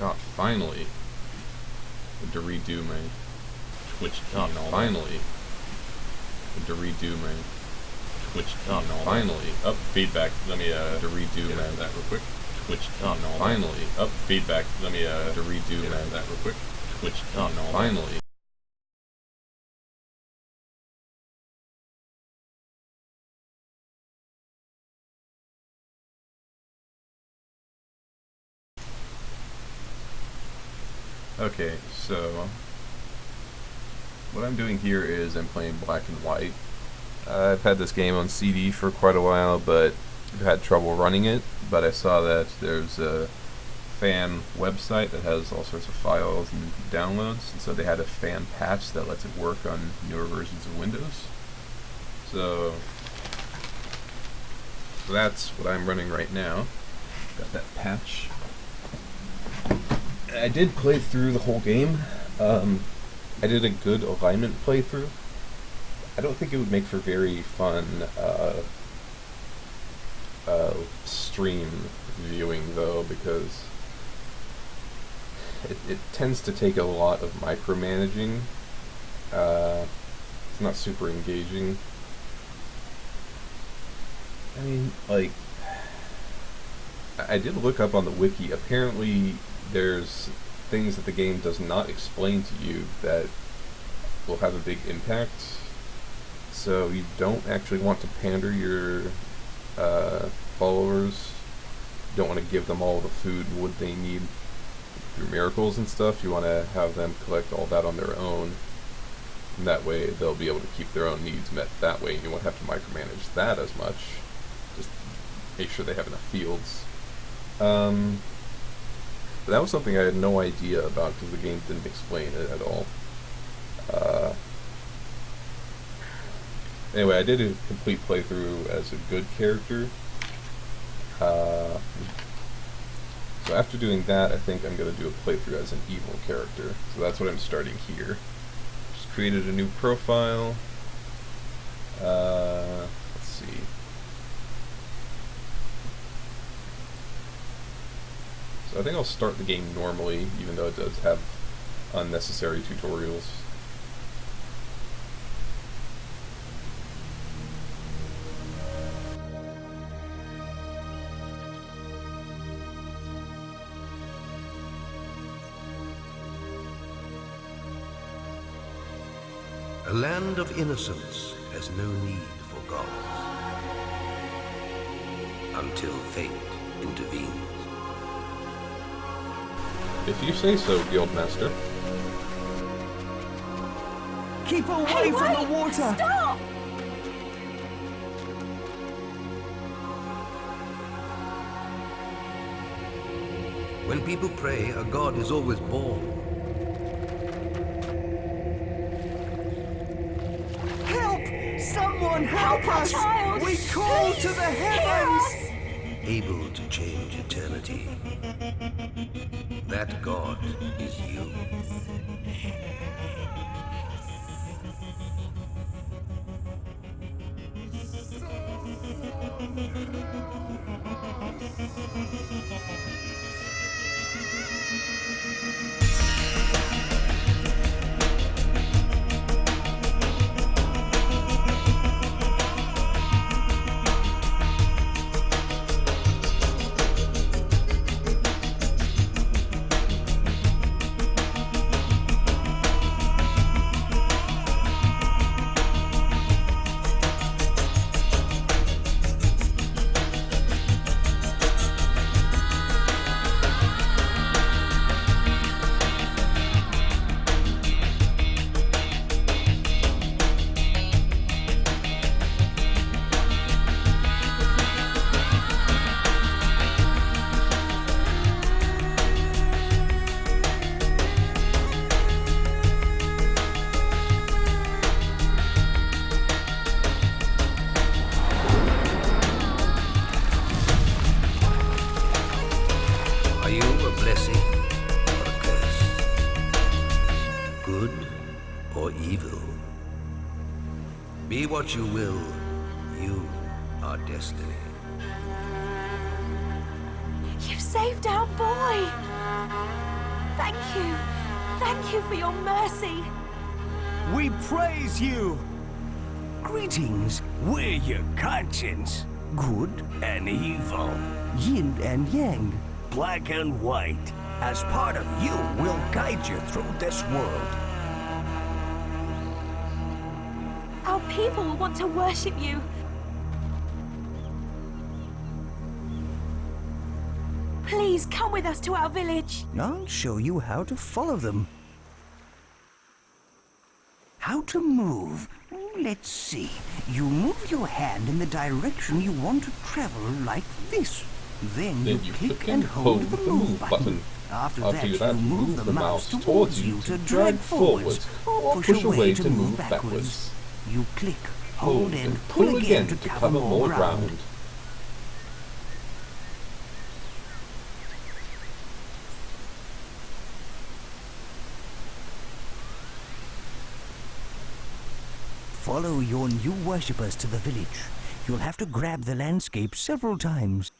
God, finally. To redo my Twitch key and all. Finally. To redo my Twitch key and all. Finally. Up feedback. Let me to redo that real quick. Twitch key and all. Finally. Up feedback. Let me to redo that real quick. Twitch key and all. Finally. Okay, so what I'm doing here is I'm playing Black and White. I've had this game on CD for quite a while, but I've had trouble running it. But I saw that there's a fan website that has all sorts of files and downloads, and so they had a fan patch that lets it work on newer versions of Windows. So that's what I'm running right now. Got that patch. I did play through the whole game. I did a good alignment playthrough. I don't think it would make for very fun stream viewing though, because it tends to take a lot of micromanaging. It's not super engaging. I mean, like, I did look up on the wiki. Apparently there's things that the game does not explain to you that will have a big impact. So you don't actually want to pander your followers. You don't want to give them all the food and wood they need through miracles and stuff. You want to have them collect all that on their own. And that way they'll be able to keep their own needs met that way, and you won't have to micromanage that as much. Just make sure they have enough fields. But that was something I had no idea about because the game didn't explain it at all. Anyway, I did a complete playthrough as a good character. So after doing that, I think I'm going to do a playthrough as an evil character. So that's what I'm starting here. Just created a new profile. Let's see. So I think I'll start the game normally, even though it does have unnecessary tutorials. A land of innocence has no need for gods, until fate intervenes. If you say so, Guildmaster. Keep away from the water! Stop! When people pray, a god is always born. Help! Someone help us! Child. We call to the heavens! Able to change eternity. That God is you. Are you a blessing or a curse? Good or evil? Be what you will, you are destiny. You saved our boy! Thank you. Thank you for your mercy. We praise you. Greetings, we're your conscience. Good and evil. Yin and yang. Black and white. As part of you, we'll guide you through this world. Our people will want to worship you. Please come with us to our village. I'll show you how to follow them. How to move. Let's see. You move your hand in the direction you want to travel like this. Then you click and hold the move button. After that, you move the mouse towards you to drag forwards or push away to move backwards. You click, hold and pull again to cover more ground. Follow your new worshippers to the village. You'll have to grab the landscape several times.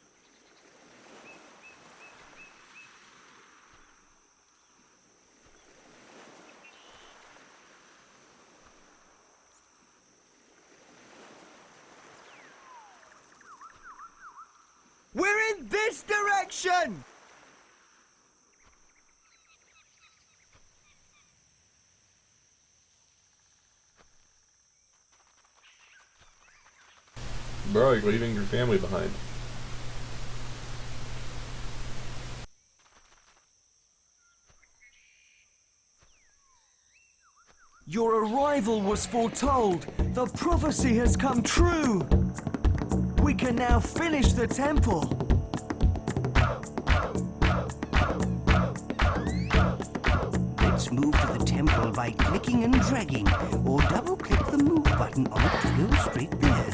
We're in this direction! Bro, you're leaving your family behind. Your arrival was foretold. The prophecy has come true. We can now finish the temple. Let's move to the temple by clicking and dragging, or double-click the move button on it to go straight there.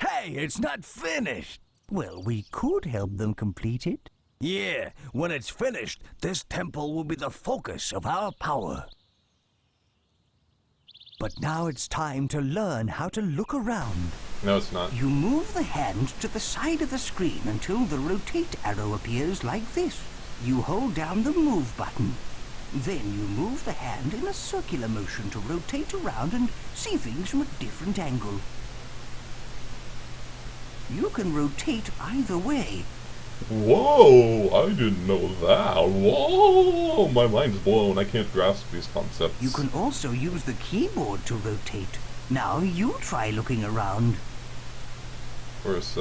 Hey, it's not finished! Well, we could help them complete it. Yeah, when it's finished, this temple will be the focus of our power. But now it's time to learn how to look around. No, it's not. You move the hand to the side of the screen until the rotate arrow appears like this. You hold down the move button. Then you move the hand in a circular motion to rotate around and see things from a different angle. You can rotate either way. Whoa! I didn't know that. Whoa! My mind's blown. I can't grasp these concepts. You can also use the keyboard to rotate. Now you try looking around. Of course,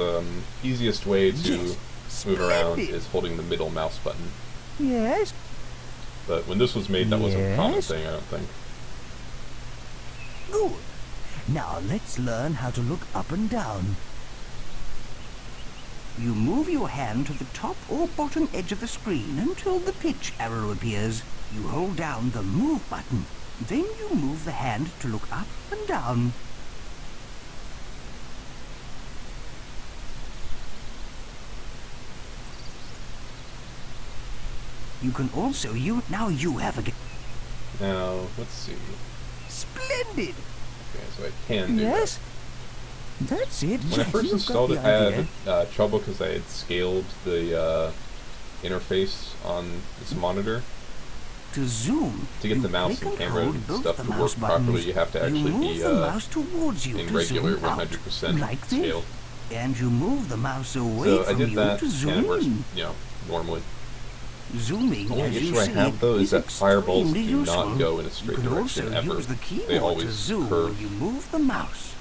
easiest way to Yes, move around splendid. is holding the middle mouse button. Yes. But when this was made, that wasn't a common Yes. thing, I don't think. Good. Now let's learn how to look up and down. You move your hand to the top or bottom edge of the screen until the pitch arrow appears. You hold down the move button. Then you move the hand to look up and down. You can also use... Now you have a... Now, let's see. Splendid! Okay, so I can do Yes? That's it. that. When I Yes, first you've installed got it, the I idea. had trouble because I had scaled the interface on this monitor. To zoom, To get you the mouse click and camera hold and both stuff the to mouse work properly, buttons. you have to actually move be the mouse towards you in to regular zoom out, 100% like this. scale. And you move the mouse away So I from did you that, to and zoom it works, in. normally. Zooming, The only as issue you I see, have, though, is that fireballs extremely do useful. not go in a straight You can direction also ever. use the They keyboard to always zoom curve, when you move the mouse.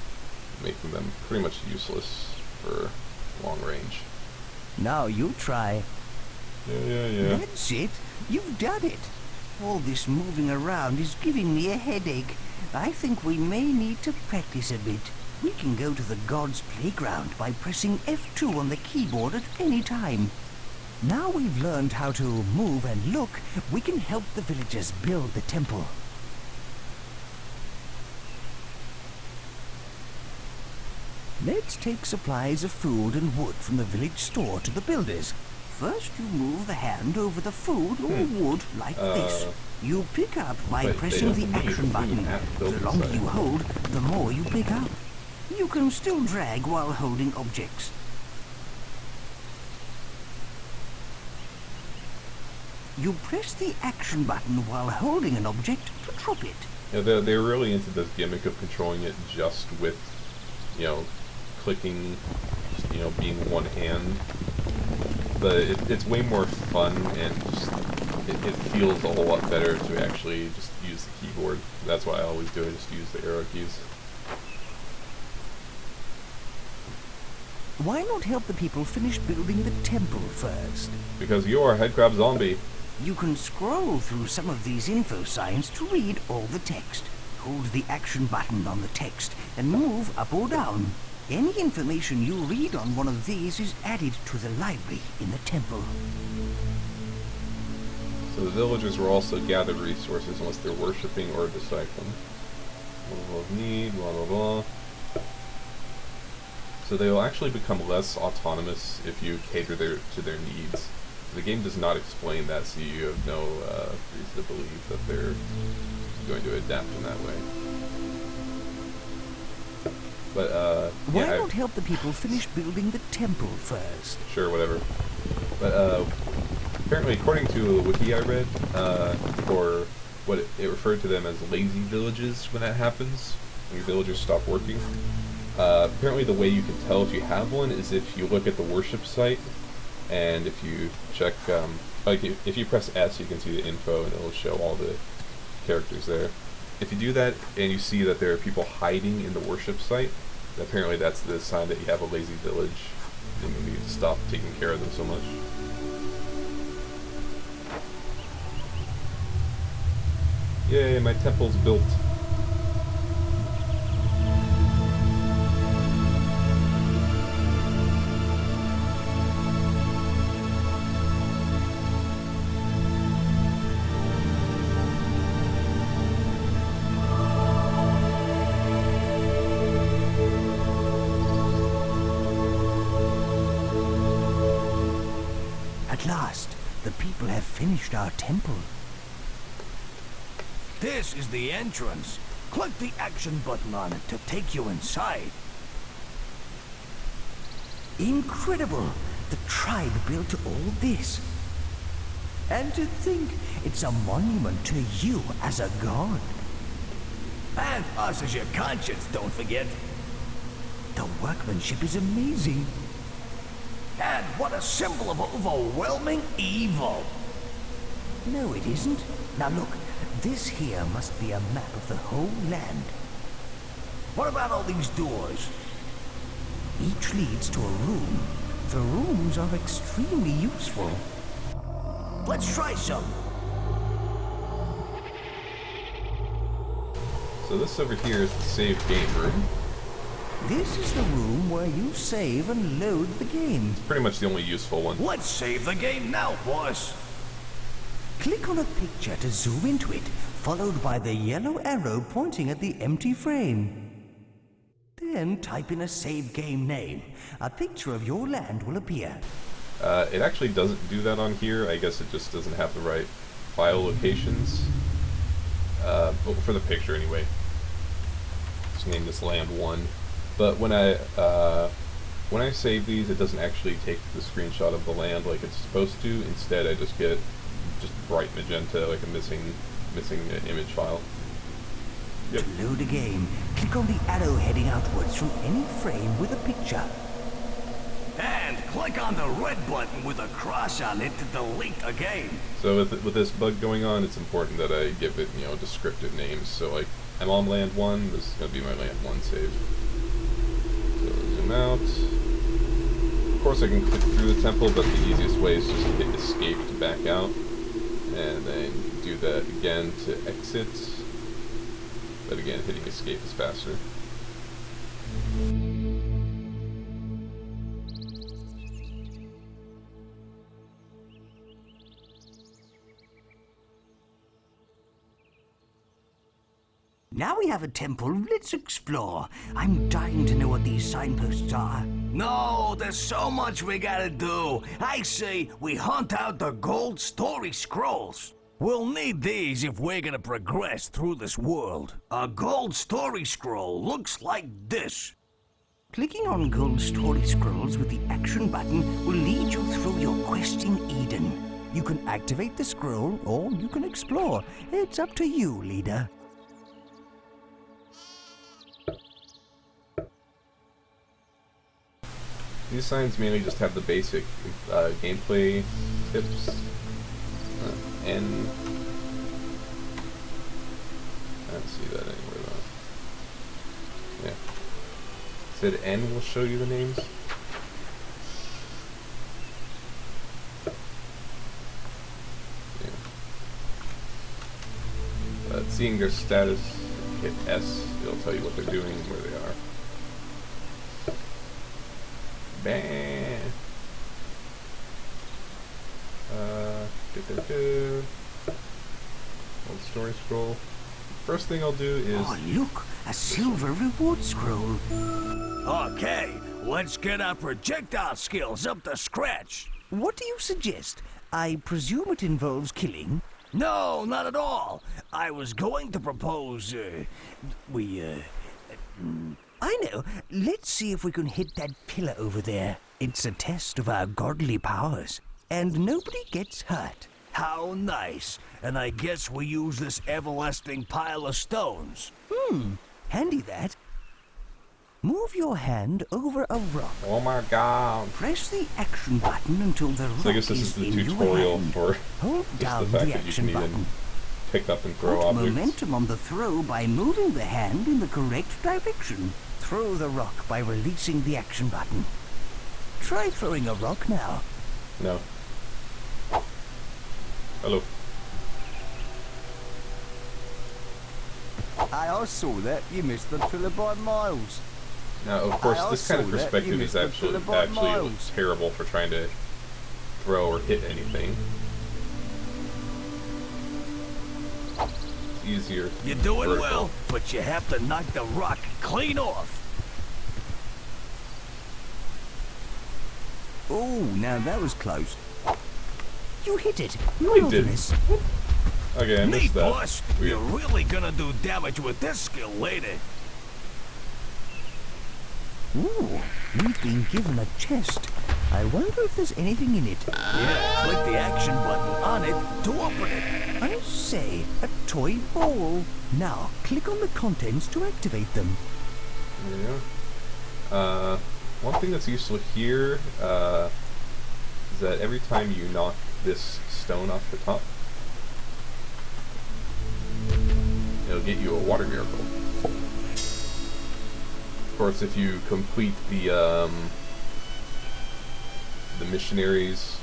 making them pretty much useless for long range. Now you try. Yeah. That's it. You've done it. All this moving around is giving me a headache. I think we may need to practice a bit. We can go to the God's Playground by pressing F2 on the keyboard at any time. Now we've learned how to move and look, we can help the villagers build the temple. Let's take supplies of food and wood from the village store to the builders. First, you move the hand over the food or wood like this. You pick up by Wait, pressing they the don't action need food button. at the building The longer site. you hold, the more you pick up. You can still drag while holding objects. You press the action button while holding an object to drop it. Yeah, they're really into this gimmick of controlling it just with, clicking, just, being one hand. But it's way more fun, and just, it feels a whole lot better to actually just use the keyboard. That's why I always do it, just use the arrow keys. Why not help the people finish building the temple first? Because you're a headcrab zombie. You can scroll through some of these info signs to read all the text. Hold the action button on the text and move up or down. Any information you read on one of these is added to the library in the temple. So the villagers will also gather resources unless they're worshipping or discipling. Level of need, blah blah blah. So they will actually become less autonomous if you cater to their needs. The game does not explain that, so you have no reason to believe that they're going to adapt in that way. But, Why yeah, not help the people finish building the temple first? sure, whatever. But, apparently, according to a wiki I read, or what it referred to them as lazy villages when that happens, when your villagers stop working. Apparently the way you can tell if you have one is if you look at the worship site, and if you check, if you press S, you can see the info, and it'll show all the characters there. If you do that, and you see that there are people hiding in the worship site, apparently that's the sign that you have a lazy village, and you need to stop taking care of them so much. Yay, my temple's built. At last, the people have finished our temple. This is the entrance. Click the action button on it to take you inside. Incredible! The tribe built all this. And to think, it's a monument to you as a god. And us as your conscience, don't forget. The workmanship is amazing. And what a symbol of overwhelming evil. No, it isn't. Now look, this here must be a map of the whole land. What about all these doors? Each leads to a room. The rooms are extremely useful. Let's try some. So this over here is the save game room. This is the room where you save and load the game. Pretty much the only useful one. Let's save the game now, boss. Click on a picture to zoom into it, followed by the yellow arrow pointing at the empty frame. Then type in a save game name. A picture of your land will appear. It actually doesn't do that on here. I guess it just doesn't have the right file locations. Well, for the picture anyway. Just name this land 1. But when I save these, it doesn't actually take the screenshot of the land like it's supposed to. Instead, I just get bright magenta, like a missing image file. Yep. To load a game, click on the arrow heading outwards from any frame with a picture. And click on the red button with a cross on it to delete a game. So with this bug going on, it's important that I give it, descriptive names. So like, I'm on land 1, this is going to be my land 1 save. So zoom out. Of course I can click through the temple, but the easiest way is just to hit escape to back out. And then do that again to exit. But again, hitting escape is faster. Now we have a temple, let's explore. I'm dying to know what these signposts are. No, there's so much we gotta do. I say we hunt out the gold story scrolls. We'll need these if we're gonna progress through this world. A gold story scroll looks like this. Clicking on gold story scrolls with the action button will lead you through your quest in Eden. You can activate the scroll or you can explore. It's up to you, leader. These signs mainly just have the basic gameplay tips. And I don't see that anywhere though. Yeah. Said N will show you the names. Yeah. Seeing their status, hit S, it'll tell you what they're doing and where they are. Bam! Old story scroll. First thing I'll do is... Oh, look! A silver reward scroll. Okay, let's get our projectile skills up to scratch. What do you suggest? I presume it involves killing? No, not at all. I was going to propose, I know. Let's see if we can hit that pillar over there. It's a test of our godly powers. And nobody gets hurt. How nice. And I guess we use this everlasting pile of stones. Handy that. Move your hand over a rock. Oh my god. Press the action button until the rock So I guess this is the in tutorial your hand. for Hold just down the fact the that you action can even button. pick up and throw Put objects. momentum on the throw by moving the hand in the correct direction. Throw the rock by releasing the action button. Try throwing a rock now. No. Hello. I saw that. You missed the pillar by miles. Now, of course, I this kind of also let perspective you is miss the pillar by actually miles. terrible for trying to throw or hit anything. It's easier. You're doing vertical. well, but you have to knock the rock clean off. Oh, now that was close. You hit it. No, I Marvelous. Okay, I Neat, missed that. boss. Weird. You're really gonna do damage with this skill later. Ooh, we've been given a chest. I wonder if there's anything in it. Yeah, click the action button on it to open it. I say, a toy ball. Now, click on the contents to activate them. There you go. One thing that's useful here is that every time you knock this stone off the top, it'll get you a water miracle. Of course, if you complete the missionaries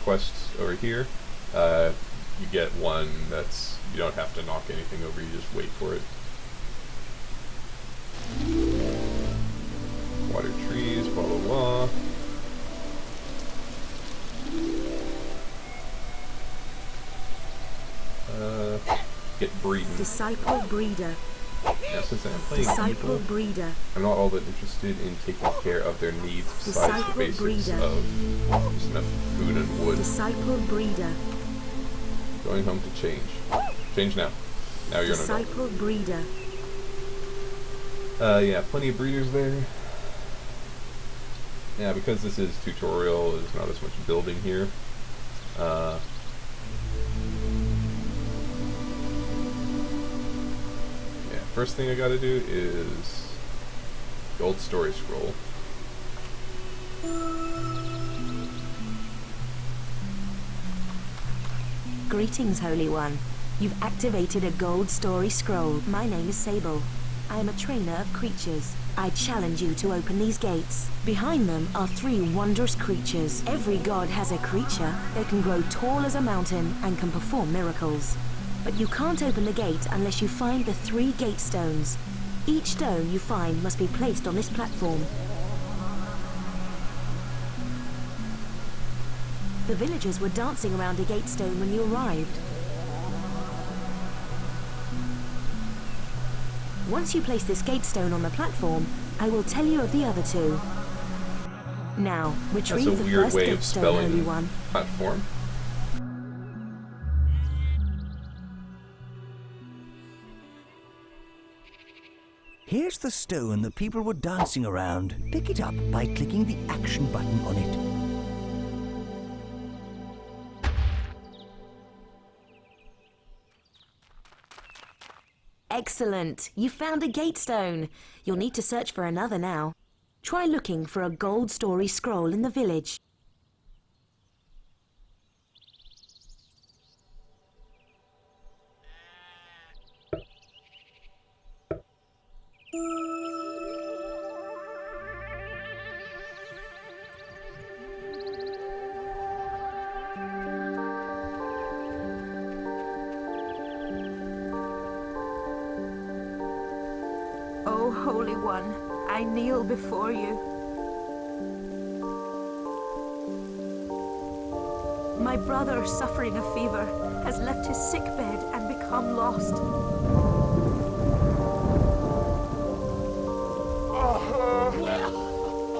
quests over here, you get one that's, you don't have to knock anything over, you just wait for it. Water trees, blah blah blah. Get breeding. Disciple breeder. Now, since I'm playing Disciple people, breeder. I'm not all that interested in taking care of their needs besides the Disciple basics breeder. of just enough food and wood. Disciple breeder. Going home to change. Change now. Now you're an adult. Disciple breeder. Yeah, plenty of breeders there. Yeah, because this is tutorial, there's not as much building here. Yeah, first thing I gotta do is gold story scroll. Greetings, Holy One. You've activated a gold story scroll. My name is Sable. I am a trainer of creatures. I challenge you to open these gates. Behind them are 3 wondrous creatures. Every god has a creature. They can grow tall as a mountain and can perform miracles. But you can't open the gate unless you find the 3 gate stones. Each stone you find must be placed on this platform. The villagers were dancing around a gate stone when you arrived. Once you place this gate stone on the platform, I will tell you of the other 2. Now, That's retrieve a the weird first way of Gatestone, Holy spelling One. platform. Here's the stone the people were dancing around. Pick it up by clicking the action button on it. Excellent! You found a Gatestone. You'll need to search for another now. Try looking for a gold story scroll in the village. O Holy One, I kneel before you. My brother, suffering a fever, has left his sick bed and become lost.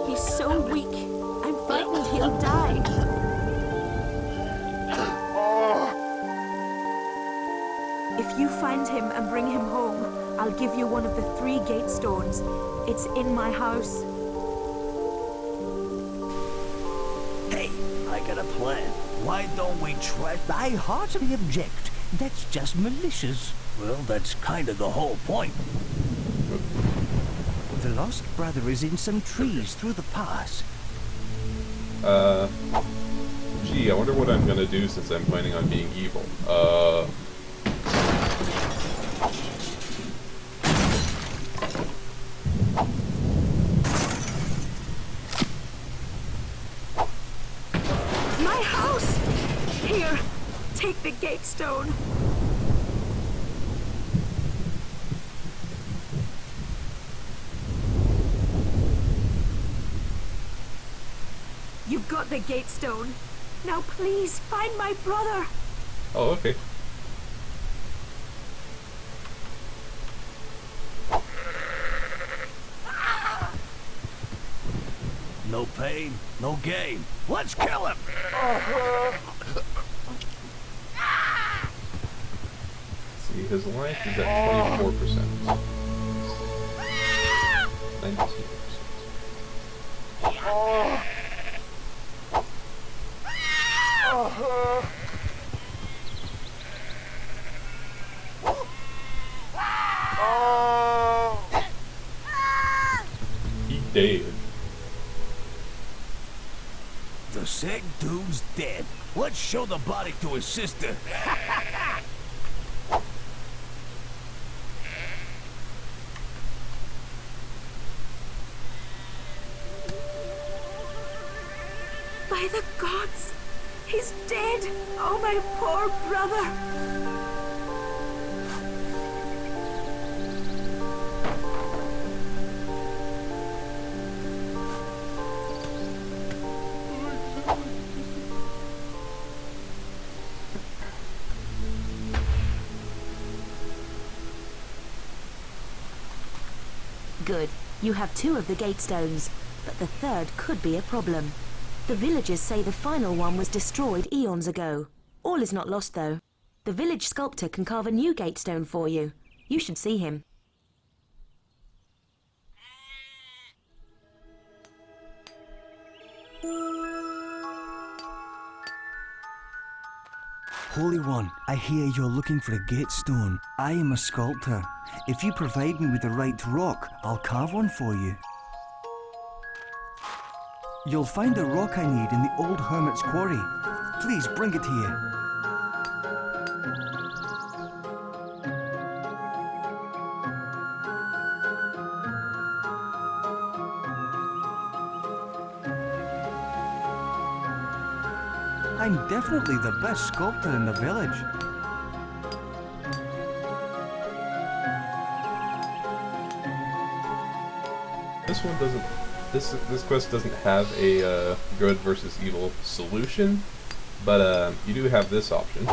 He's so weak. I'm frightened he'll die. If you find him and bring him home, I'll give you one of the 3 Gatestones. It's in my house. Hey, I got a plan. Why don't we try... I heartily object. That's just malicious. Well, that's kind of the whole point. The lost brother is in some trees through the pass. Gee, I wonder what I'm gonna do since I'm planning on being evil. My house! Here, take the Gatestone. You've got the Gatestone. Now please, find my brother. Oh, okay. No pain, no gain. Let's kill him! See, his life is at 24%. 19%. He dead. The sick dude's dead. Let's show the body to his sister. By the gods! He's dead! Oh, my poor brother! Good. You have 2 of the Gatestones, but the third could be a problem. The villagers say the final one was destroyed eons ago. All is not lost, though. The village sculptor can carve a new Gatestone for you. You should see him. Holy One, I hear you're looking for a Gatestone. I am a sculptor. If you provide me with the right rock, I'll carve one for you. You'll find the rock I need in the old hermit's quarry. Please bring it here. I'm definitely the best sculptor in the village. This one doesn't. This quest doesn't have a good versus evil solution, but you do have this option.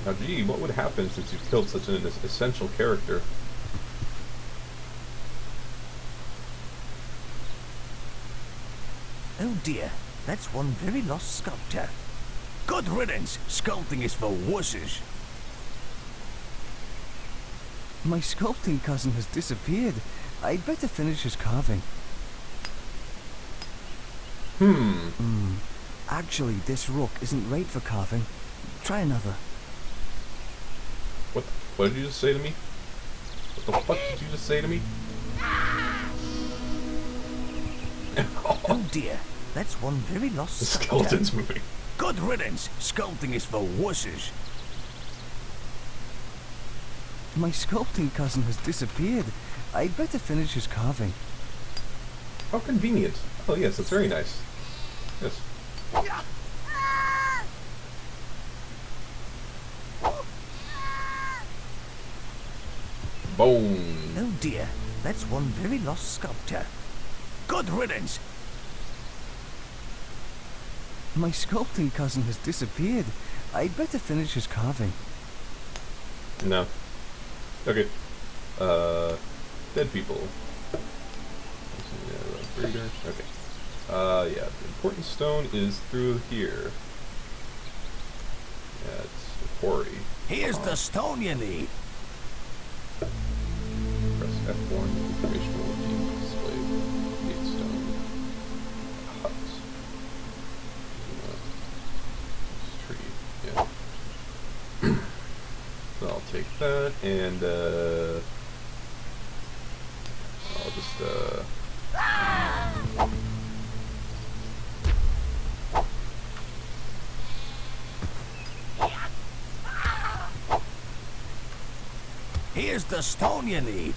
Now, gee, what would happen since you've killed such an essential character? Oh dear, that's one very lost sculptor. Good riddance, sculpting is for wusses. My sculpting cousin has disappeared. I'd better finish his carving. Actually, this rook isn't right for carving. Try another. What did you just say to me? What the fuck did you just say to me? Oh dear, that's one very lost The sculptor. skeleton's moving. Good riddance, sculpting is for wusses. My sculpting cousin has disappeared. I'd better finish his carving. How convenient. Oh yes, that's very nice. Yes. Boom. Oh dear, that's one very lost sculptor. Good riddance. My sculpting cousin has disappeared. I'd better finish his carving. No. Okay. Dead people. Okay. Yeah, the important stone is through here. Yeah, it's the quarry. Here's the stone you need. Press F1, information will be displayed. Gate stone. Hut. Tree, yeah. So I'll take that, and, I'll just, Here's the stone you need.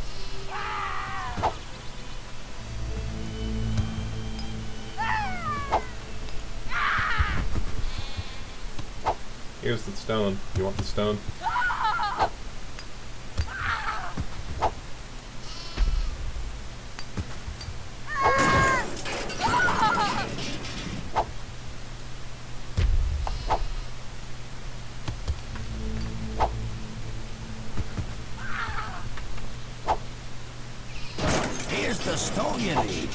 here's the stone. You want the stone? Here's the stone you need.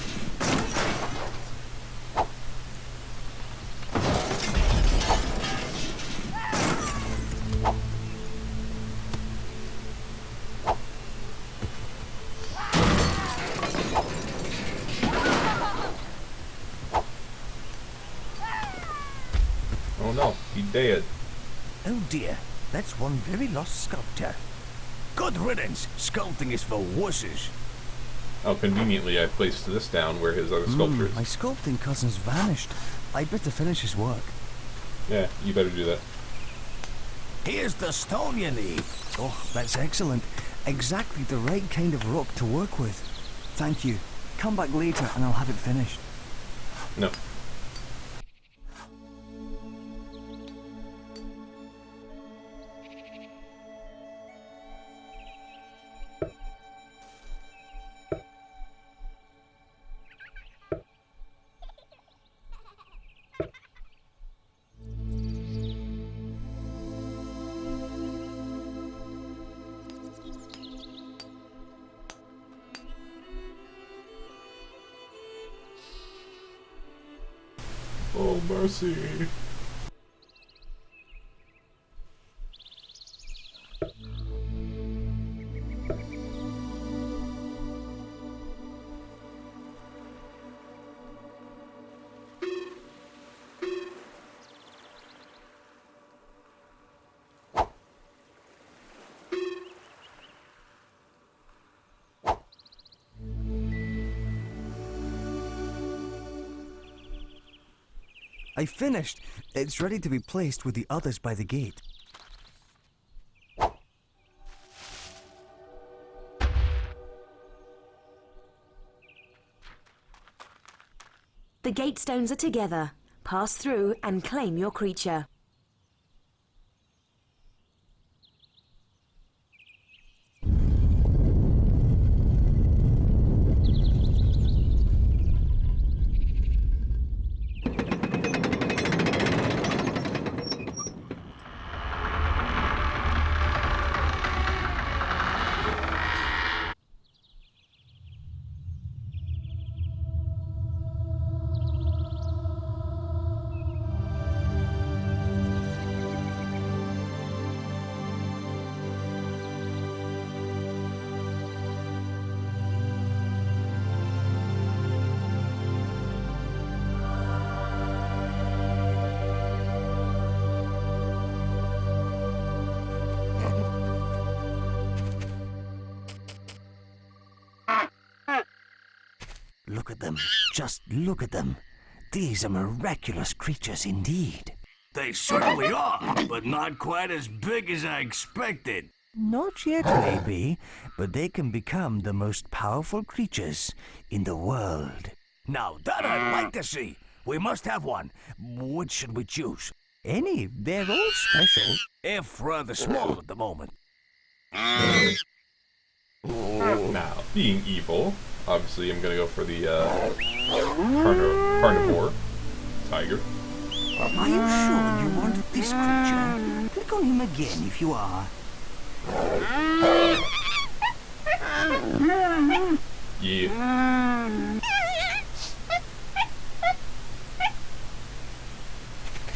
Oh no, he dead. Oh dear, that's one very lost sculptor. Good riddance, sculpting is for wusses. Oh, conveniently I placed this down where his other sculpture is. My sculpting cousin's vanished. I'd better finish his work. Yeah, you better do that. Here's the stone you need. Oh, that's excellent. Exactly the right kind of rock to work with. Thank you. Come back later and I'll have it finished. No. Oh, mercy. I finished. It's ready to be placed with the others by the gate. The gate stones are together. Pass through and claim your creature. at them. Just look at them. These are miraculous creatures indeed. They certainly are, but not quite as big as I expected. Not yet, maybe, but they can become the most powerful creatures in the world. Now that I'd like to see. We must have one. Which should we choose? Any, they're all special. If rather small at the moment. Now, being evil, obviously I'm gonna go for the carnivore tiger. Are you sure you want this creature? Click on him again if you are. Yeah.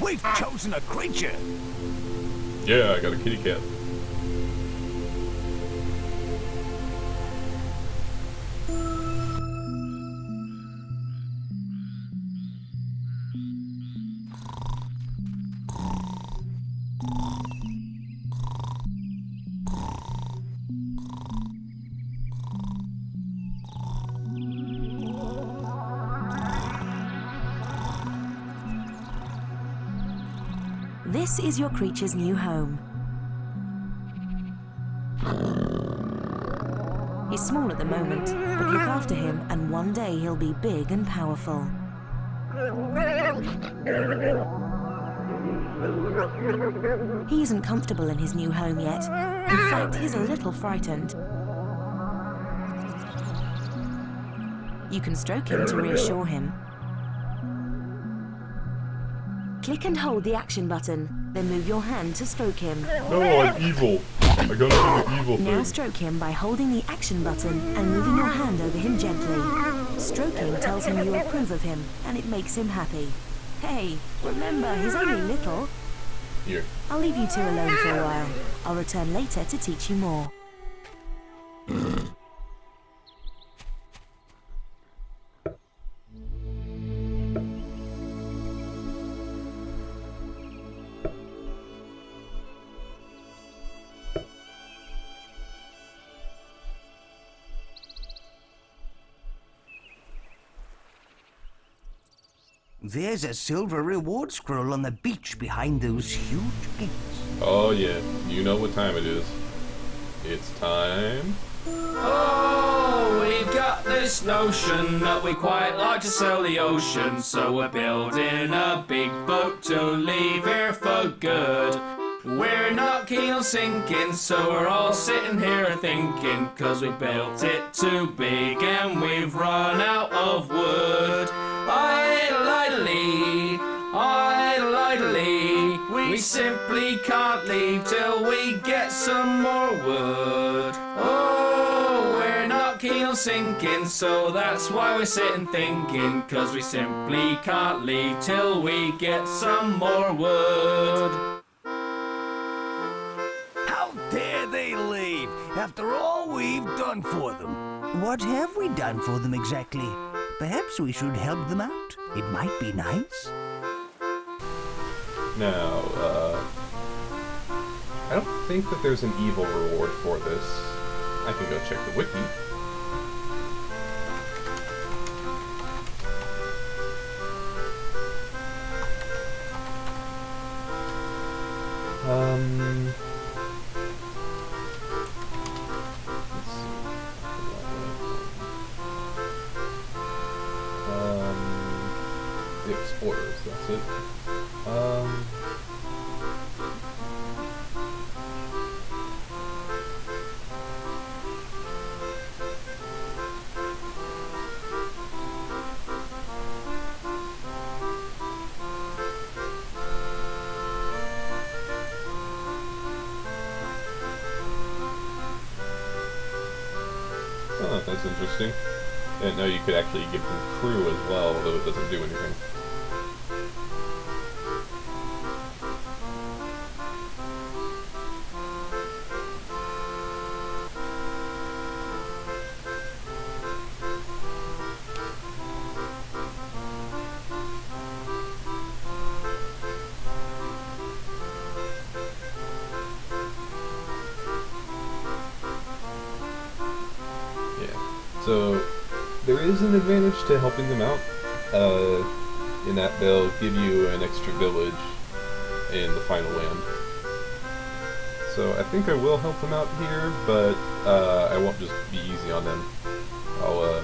We've chosen a creature. Yeah, I got a kitty cat. This is your creature's new home. He's small at the moment, but look after him and one day he'll be big and powerful. He isn't comfortable in his new home yet. In fact, he's a little frightened. You can stroke him to reassure him. Click and hold the action button, then move your hand to stroke him. No, I'm evil. I gotta do the evil thing. Now stroke him by holding the action button and moving your hand over him gently. Stroking tells him you approve of him, and it makes him happy. Hey, remember, he's only little. Here. I'll leave you two alone for a while. I'll return later to teach you more. There's a silver reward scroll on the beach behind those huge gates. Oh yeah, you know what time it is. It's time. Oh, we've got this notion that we quite like to sail the ocean, so we're building a big boat to leave here for good. We're not keen on sinking, so we're all sitting here thinking, 'cause we built it too big and we've run out of wood. Idly, we simply can't leave till we get some more wood. Oh, we're not keen on sinking, so that's why we're sitting thinking, 'cause we simply can't leave till we get some more wood. How dare they leave after all we've done for them? What have we done for them exactly? Perhaps we should help them out. It might be nice. Now, I don't think that there's an evil reward for this. I can go check the wiki. Let's see. The Explorers, that's it. Oh, that's interesting. I didn't know you could actually give them crew as well, although it doesn't do anything. So, there is an advantage to helping them out, in that they'll give you an extra village in the final land. So I think I will help them out here, but I won't just be easy on them. I'll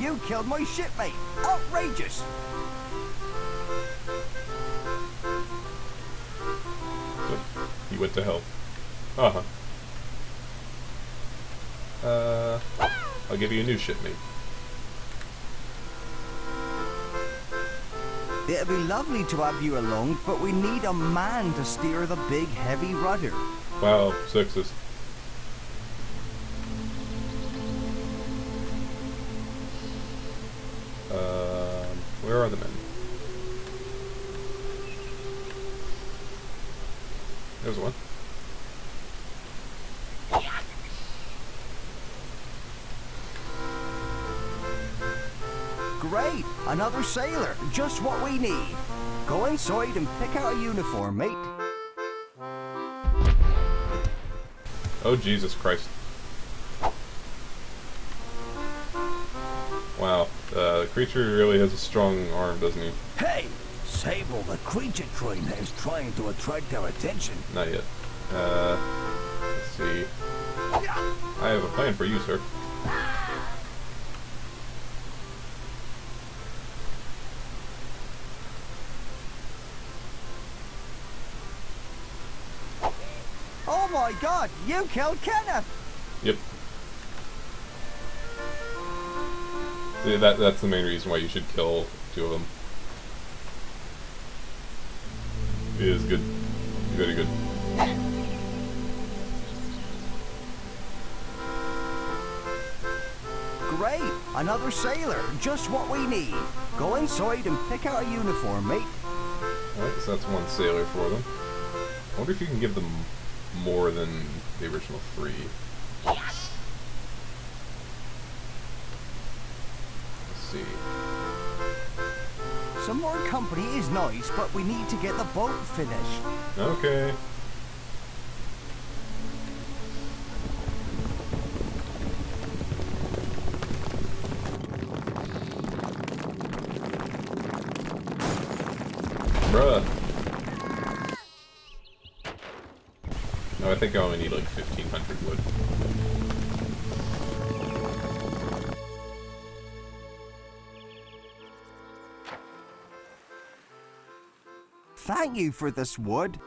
You killed my shipmate! Outrageous! He went to help. Uh-huh. I'll give you a new shipmate. It'd be lovely to have you along, but we need a man to steer the big heavy rudder. Wow, sexist. Where are the men? There's one. Great! Another sailor! Just what we need. Go inside and pick out a uniform, mate. Oh, Jesus Christ. Wow, the creature really has a strong arm, doesn't he? Hey! Sable, the creature trainer is trying to attract our attention. Not yet. Let's see. I have a plan for you, sir. Oh my god! You killed Kenneth! Yep. See, that's the main reason why you should kill two of them. It is good. Very good. Great! Another sailor! Just what we need. Go inside and pick out a uniform, mate. Alright, so that's one sailor for them. I wonder if you can give them more than the original 3. Let's see. Some more company is nice, but we need to get the boat finished. Okay. Bruh. No, I think I only need like 1,500 wood. Thank you for this wood.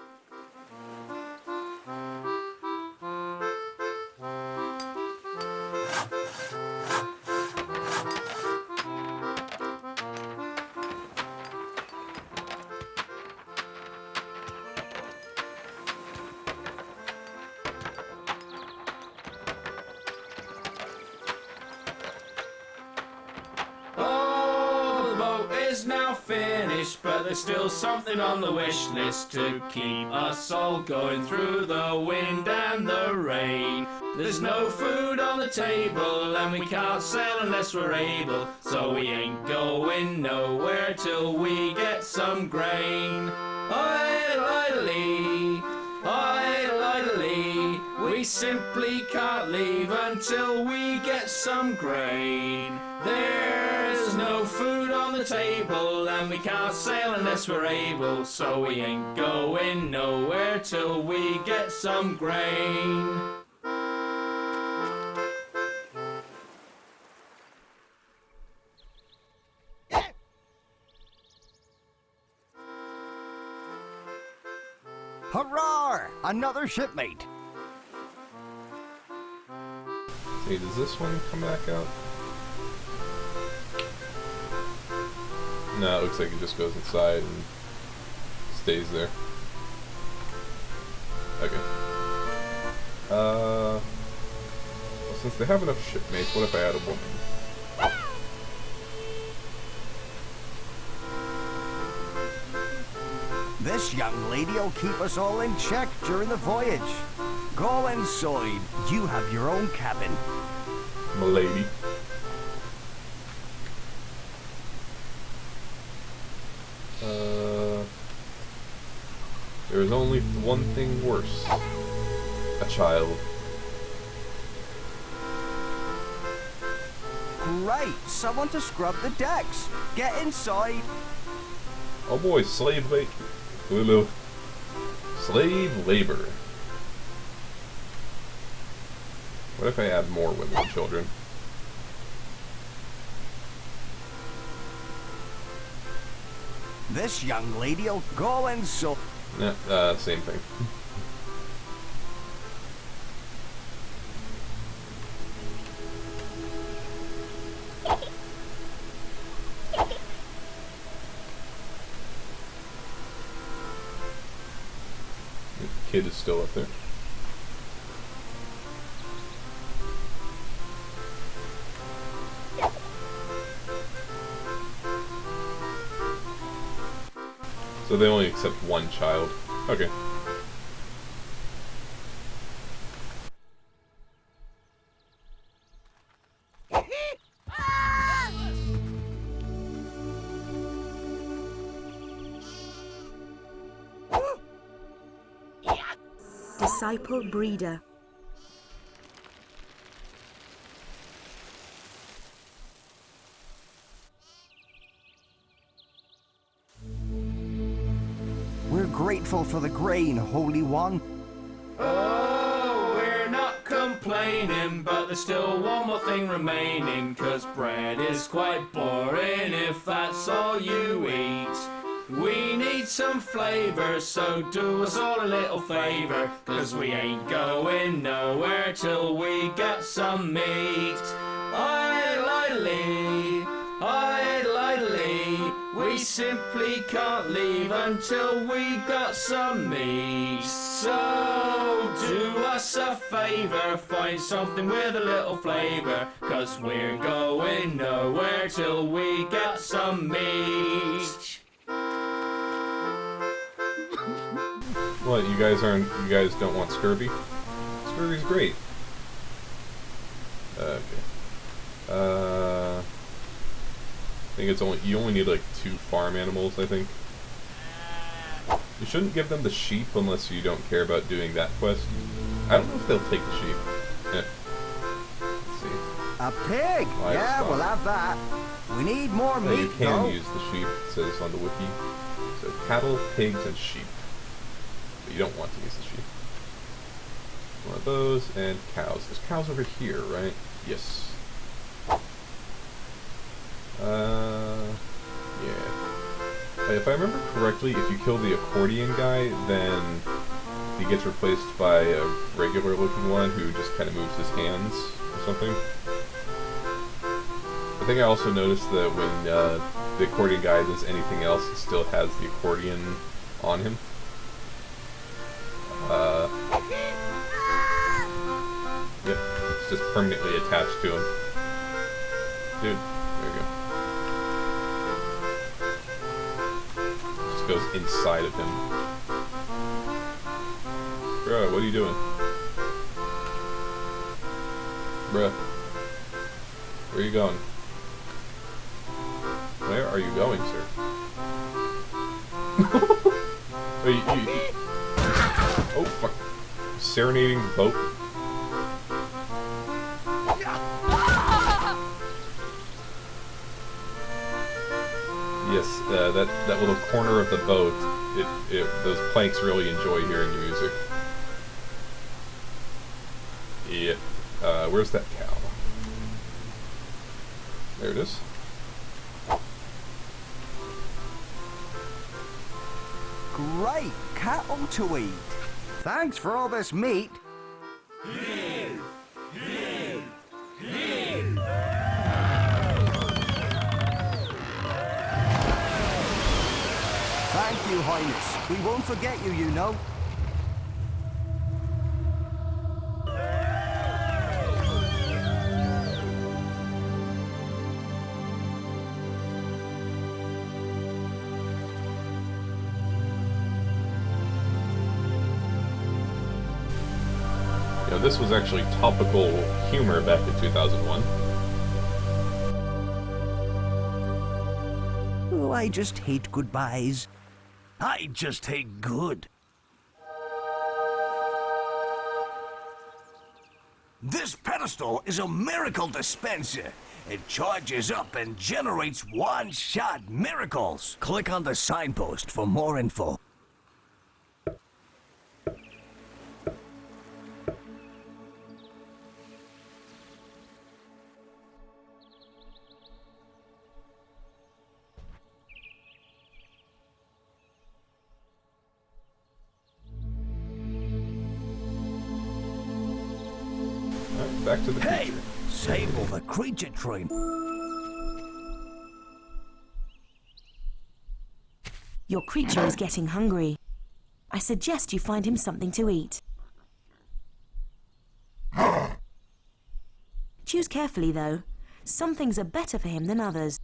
Now finished, but there's still something on the wish list to keep us all going through the wind and the rain. There's no food on the table and we can't sail unless we're able, so we ain't going nowhere till we get some grain. Idly, idly, we simply can't leave until we get some grain. There's no food on the table and we can't sail unless we're able, so we ain't going nowhere till we get some grain. Hurrah! Another shipmate. See, does this one come back out? No, it looks like it just goes inside and stays there. Okay. Well, since they have enough shipmates, what if I add a woman? This young lady will keep us all in check during the voyage. Go inside. You have your own cabin. Milady. There is only one thing worse. A child. Great! Someone to scrub the decks! Get inside! Oh boy, slave labor. Slave labor. What if I add more women and children? This young lady'll go and so. Nah, same thing. The kid is still up there. So they only accept one child. Okay. Disciple breeder. We're grateful for the grain, Holy One. Oh, we're not complaining, but there's still one more thing remaining, 'cause bread is quite boring if that's all you eat. We need some flavour, so do us all a little favour, 'cause we ain't going nowhere till we get some meat. Idly, we simply can't leave until we got some meat. So do us a favour, find something with a little flavour, 'cause we're going nowhere till we get some meat. What, you guys don't want scurvy? Scurvy's great. Okay. I think you only need like 2 farm animals, I think. You shouldn't give them the sheep unless you don't care about doing that quest. I don't know if they'll take the sheep. Let's see. A pig? Livestock. Yeah, we'll have that. We need more No, meat, you can though. use the sheep, it says on the wiki. So cattle, pigs, and sheep. But you don't want to use the sheep. One of those, and cows. There's cows over here, right? Yes. Yeah. If I remember correctly, if you kill the accordion guy, then he gets replaced by a regular looking one who just kind of moves his hands or something. I think I also noticed that when the accordion guy does anything else, it still has the accordion on him. Yep, it's just permanently attached to him. Dude, there you go. Just goes inside of him. Bruh, what are you doing? Bruh. Where are you going? Where are you going, sir? Oh, fuck. Serenading the boat? Yes, that little corner of the boat, those planks really enjoy hearing the music. Yeah. Where's that cow? There it is. Great cattle to eat. Thanks for all this meat. Thank you, Highness. We won't forget you, you know. You know, this was actually topical humor back in 2001. Oh, I just hate goodbyes. I just hate good. This pedestal is a miracle dispenser. It charges up and generates one-shot miracles. Click on the signpost for more info. Alright, back to the Hey! creature. Sable the creature train. Your creature is getting hungry. I suggest you find him something to eat. Choose carefully, though. Some things are better for him than others.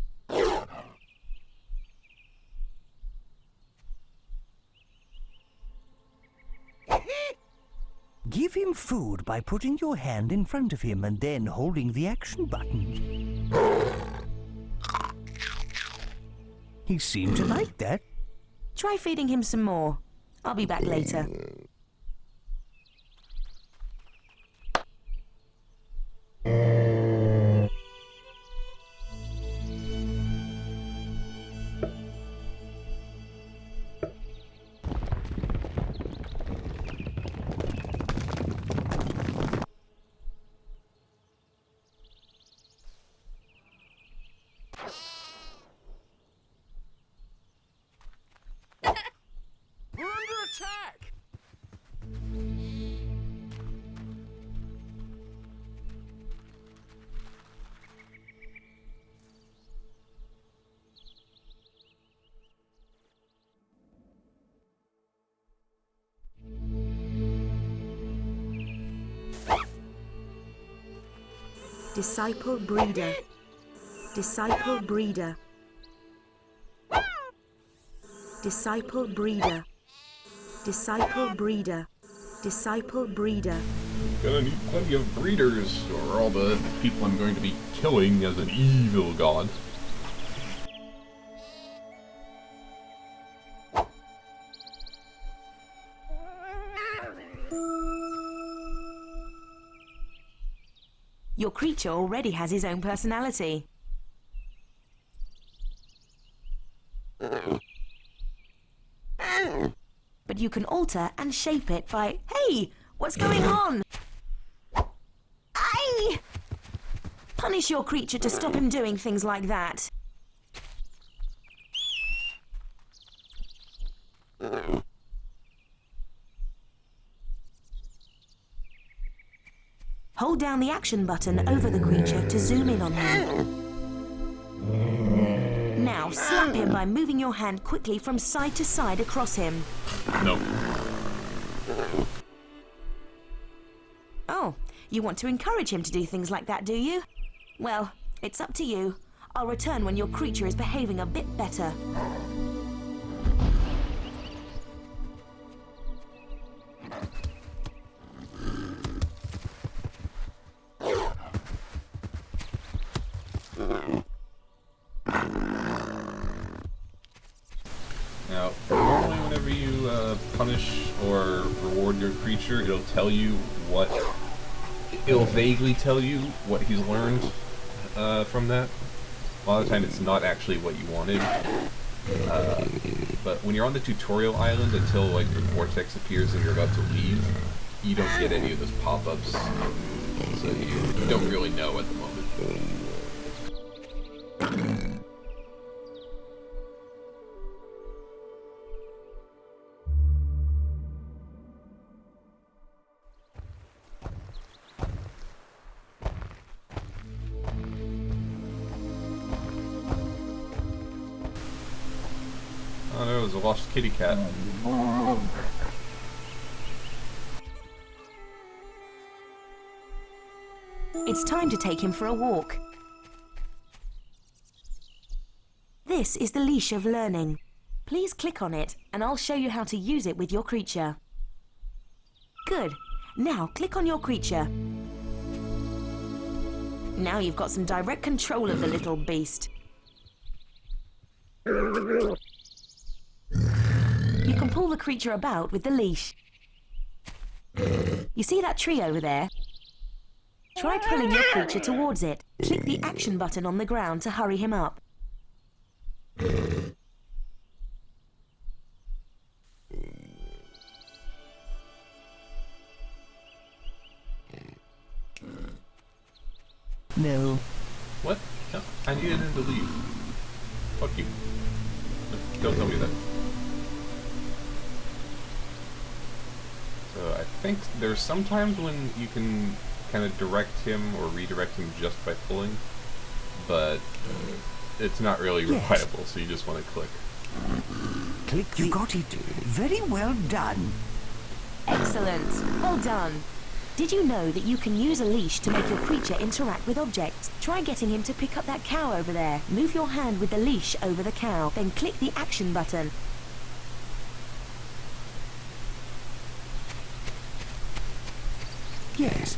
Give him food by putting your hand in front of him and then holding the action button. He seemed to like that. Try feeding him some more. I'll be back later. We're under attack! Disciple breeder. Disciple breeder. Disciple breeder. Disciple breeder. Disciple breeder. Gonna need plenty of breeders, or all the people I'm going to be killing as an evil god. Your creature already has his own personality. But you can alter and shape it by... Hey! What's going on? Aye! Punish your creature to stop him doing things like that. Hold down the action button over the creature to zoom in on him. Now slap him by moving your hand quickly from side to side across him. No. Oh, you want to encourage him to do things like that, do you? Well, it's up to you. I'll return when your creature is behaving a bit better. Now, normally whenever you punish or reward your creature, it'll tell you what... It'll vaguely tell you what he's learned from that. A lot of the time it's not actually what you wanted. But when you're on the tutorial island until like the vortex appears and you're about to leave, you don't get any of those pop-ups. So you don't really know at the moment. Oh no, it was a lost kitty cat. It's time to take him for a walk. This is the leash of learning. Please click on it and I'll show you how to use it with your creature. Good. Now click on your creature. Now you've got some direct control of the little beast. You can pull the creature about with the leash. You see that tree over there? Try pulling your creature towards it. Click the action button on the ground to hurry him up. No. What? No, I needed him to leave. Fuck you. Don't tell me that. So I think there's sometimes when you can kind of direct him or redirect him just by pulling, but it's not really reliable, so you just want to click. Click. You got it. Very well done. Excellent. Well done. Did you know that you can use a leash to make your creature interact with objects? Try getting him to pick up that cow over there. Move your hand with the leash over the cow, then click the action button. Yes.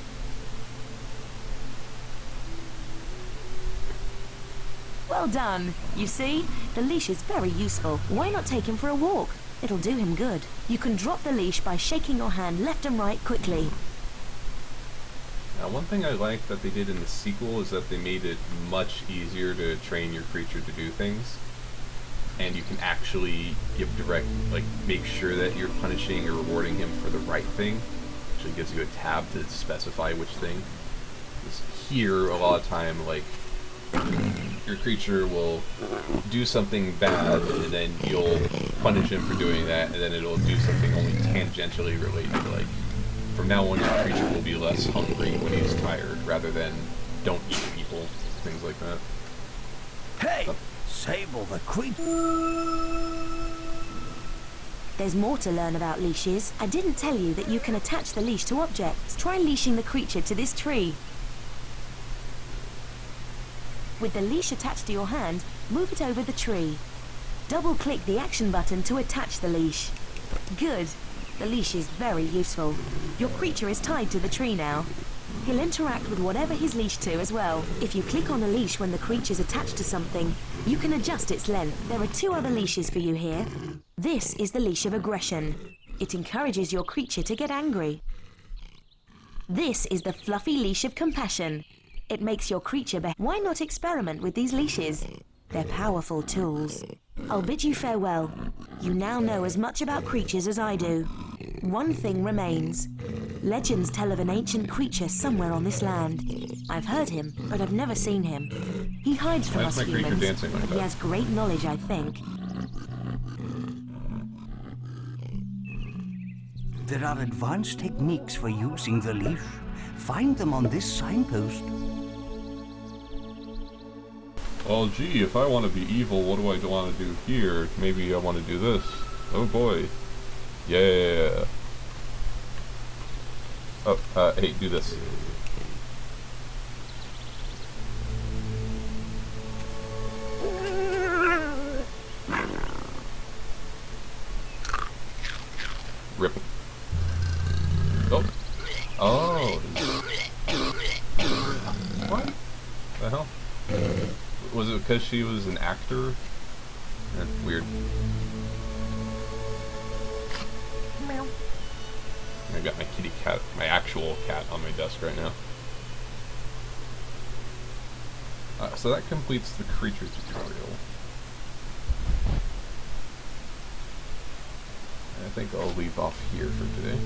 Well done. You see, the leash is very useful. Why not take him for a walk? It'll do him good. You can drop the leash by shaking your hand left and right quickly. Now, one thing I like that they did in the sequel is that they made it much easier to train your creature to do things. And you can actually give direct, like, make sure that you're punishing or rewarding him for the right thing. Actually gives you a tab to specify which thing. Because here, a lot of time, like, your creature will do something bad, and then you'll punish him for doing that, and then it'll do something only tangentially related, like, from now on, your creature will be less hungry when he's tired, rather than don't eat people, things like that. Hey! Sable the creature. There's more to learn about leashes. I didn't tell you that you can attach the leash to objects. Try leashing the creature to this tree. With the leash attached to your hand, move it over the tree. Double-click the action button to attach the leash. Good. The leash is very useful. Your creature is tied to the tree now. He'll interact with whatever he's leashed to as well. If you click on a leash when the creature's attached to something, you can adjust its length. There are two other leashes for you here. This is the leash of aggression. It encourages your creature to get angry. This is the fluffy leash of compassion. It makes your creature better. Why not experiment with these leashes? They're powerful tools. I'll bid you farewell. You now know as much about creatures as I do. One thing remains. Legends tell of an ancient creature somewhere on this land. I've heard him, but I've never seen him. He hides from us humans, but he has great knowledge, I think. There are advanced techniques for using the leash. Find them on this signpost. Well, gee, if I want to be evil, what do I want to do here? Maybe I want to do this. Oh boy. Yeah. Oh, hey, do this. Rip. Oh. Oh. What the hell? Was it because she was an actor? That's weird. Meow. I got my kitty cat, my actual cat, on my desk right now. So that completes the creature tutorial. I think I'll leave off here for today.